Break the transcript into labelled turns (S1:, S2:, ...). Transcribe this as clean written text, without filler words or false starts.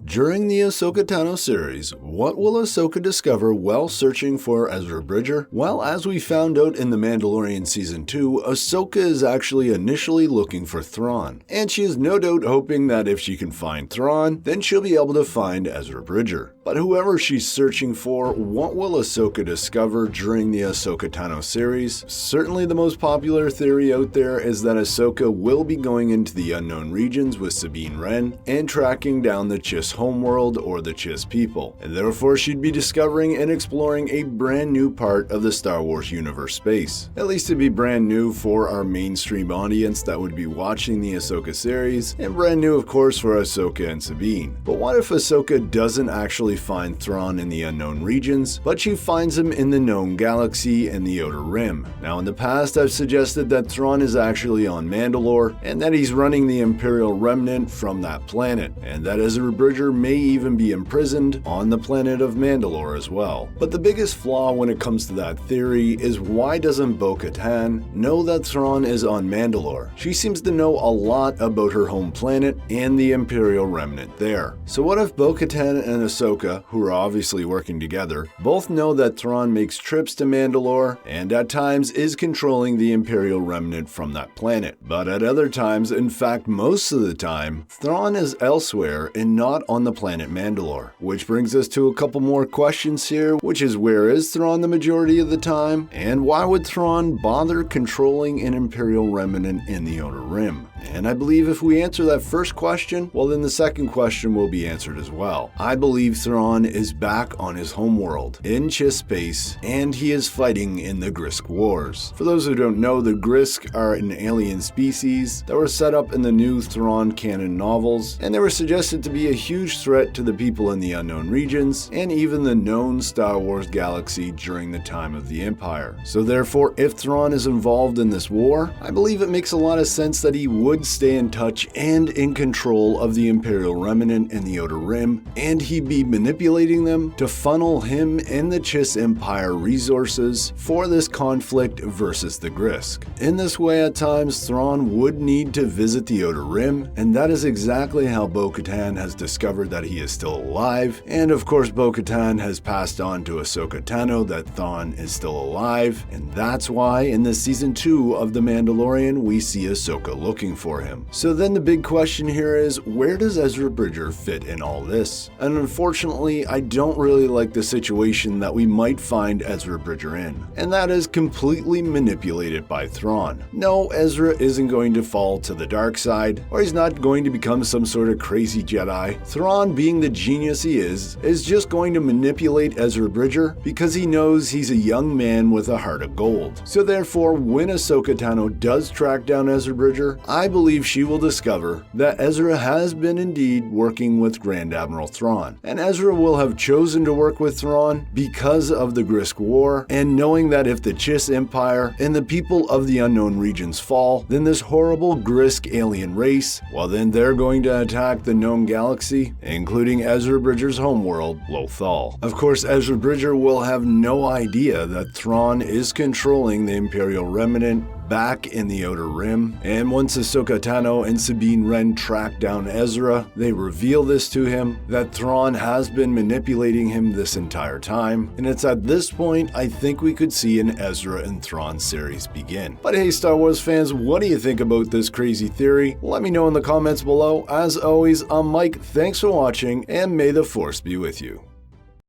S1: During the Ahsoka Tano series, what will Ahsoka discover while searching for Ezra Bridger? Well, as we found out in The Mandalorian Season 2, Ahsoka is actually initially looking for Thrawn, and she is no doubt hoping that if she can find Thrawn, then she'll be able to find Ezra Bridger. But whoever she's searching for, what will Ahsoka discover during the Ahsoka Tano series? Certainly the most popular theory out there is that Ahsoka will be going into the unknown regions with Sabine Wren and tracking down the Chiss homeworld or the Chiss people, and therefore she'd be discovering and exploring a brand new part of the Star Wars universe space. At least it'd be brand new for our mainstream audience that would be watching the Ahsoka series, and brand new of course for Ahsoka and Sabine. But what if Ahsoka doesn't actually find Thrawn in the unknown regions, but she finds him in the known galaxy and the Outer Rim? Now in the past I've suggested that Thrawn is actually on Mandalore, and that he's running the Imperial Remnant from that planet, and that Ezra Bridger may even be imprisoned on the planet of Mandalore as well. But the biggest flaw when it comes to that theory is, why doesn't Bo-Katan know that Thrawn is on Mandalore? She seems to know a lot about her home planet and the Imperial Remnant there. So what if Bo-Katan and Ahsoka, who are obviously working together, both know that Thrawn makes trips to Mandalore and at times is controlling the Imperial Remnant from that planet, but at other times, in fact most of the time, Thrawn is elsewhere and not on the planet Mandalore? Which brings us to a couple more questions here, which is, where is Thrawn the majority of the time? And why would Thrawn bother controlling an Imperial Remnant in the Outer Rim? And I believe if we answer that first question, well then the second question will be answered as well. I believe Thrawn is back on his homeworld, in Chiss space, and he is fighting in the Grisk Wars. For those who don't know, the Grisk are an alien species that were set up in the new Thrawn canon novels, and they were suggested to be a huge threat to the people in the unknown regions, and even the known Star Wars galaxy during the time of the Empire. So therefore, if Thrawn is involved in this war, I believe it makes a lot of sense that he would stay in touch and in control of the Imperial Remnant and the Outer Rim, and he'd be manipulating them to funnel him and the Chiss Empire resources for this conflict versus the Grisk. In this way, at times, Thrawn would need to visit the Outer Rim, and that is exactly how Bo-Katan has discovered that he is still alive, and of course Bo-Katan has passed on to Ahsoka Tano that Thrawn is still alive, and that's why in the season 2 of The Mandalorian we see Ahsoka looking for him. So then the big question here is, where does Ezra Bridger fit in all this? And unfortunately, I don't really like the situation that we might find Ezra Bridger in, and that is completely manipulated by Thrawn. No, Ezra isn't going to fall to the dark side, or he's not going to become some sort of crazy Jedi. Thrawn, being the genius he is just going to manipulate Ezra Bridger because he knows he's a young man with a heart of gold. So therefore, when Ahsoka Tano does track down Ezra Bridger, I believe she will discover that Ezra has been indeed working with Grand Admiral Thrawn, and Ezra will have chosen to work with Thrawn because of the Grisk War, and knowing that if the Chiss Empire and the people of the unknown regions fall, then this horrible Grisk alien race, well then they're going to attack the known galaxy, including Ezra Bridger's homeworld, Lothal. Of course, Ezra Bridger will have no idea that Thrawn is controlling the Imperial Remnant back in the Outer Rim, and once Ahsoka Tano and Sabine Wren track down Ezra, they reveal this to him, that Thrawn has been manipulating him this entire time, and it's at this point I think we could see an Ezra and Thrawn series begin. But hey Star Wars fans, what do you think about this crazy theory? Let me know in the comments below. As always, I'm Mike, thanks for watching, and may the Force be with you.